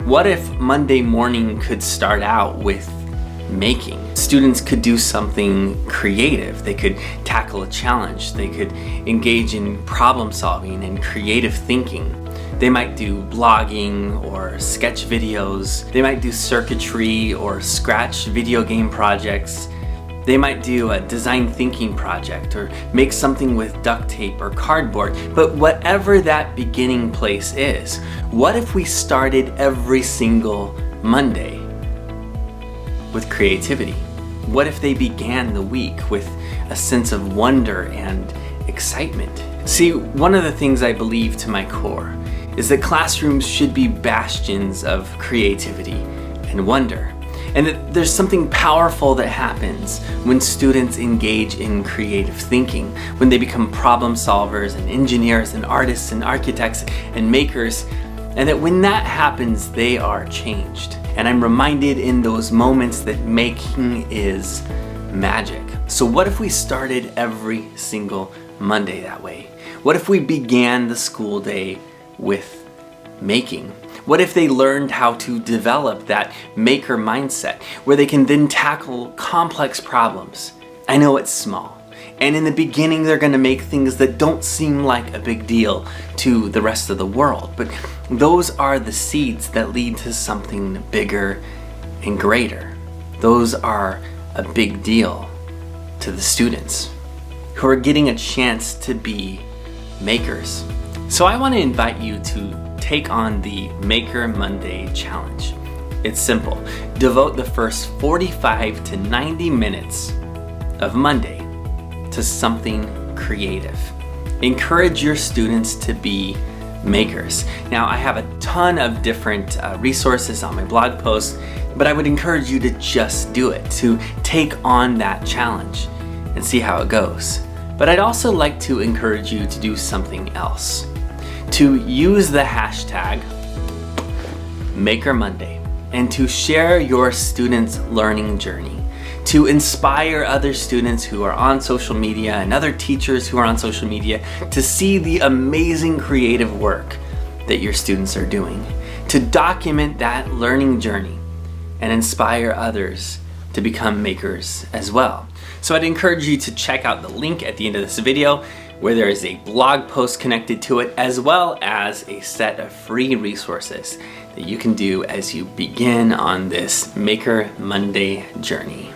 What if Monday morning could start out with making? Students could do something creative. They could tackle a challenge. They could engage in problem solving and creative thinking. They might do blogging or sketch videos. They might do circuitry or scratch video game projects. They might do a design thinking project or make something with duct tape or cardboard. But whatever that beginning place is, what if we started every single Monday with creativity? What if they began the week with a sense of wonder and excitement? See, one of the things I believe to my core is that classrooms should be bastions of creativity and wonder. And that there's something powerful that happens when students engage in creative thinking, when they become problem solvers and engineers and artists and architects and makers, and that when that happens, they are changed. And I'm reminded in those moments that making is magic. So what if we started every single Monday that way? What if we began the school day with making? What if they learned how to develop that maker mindset where they can then tackle complex problems? I know it's small, and in the beginning they're going to make things that don't seem like a big deal to the rest of the world, but those are the seeds that lead to something bigger and greater. Those are a big deal to the students who are getting a chance to be makers. So I want to invite you to take on the Maker Monday Challenge. It's simple. Devote the first 45 to 90 minutes of Monday to something creative. Encourage your students to be makers. Now, I have a ton of different resources on my blog post, but I would encourage you to just do it, to take on that challenge and see how it goes. But I'd also like to encourage you to do something else. To use the hashtag MakerMonday and to share your students' learning journey, to inspire other students who are on social media and other teachers who are on social media to see the amazing creative work that your students are doing, to document that learning journey and inspire others to become makers as well. So I'd encourage you to check out the link at the end of this video where there is a blog post connected to it, as well as a set of free resources that you can do as you begin on this Maker Monday journey.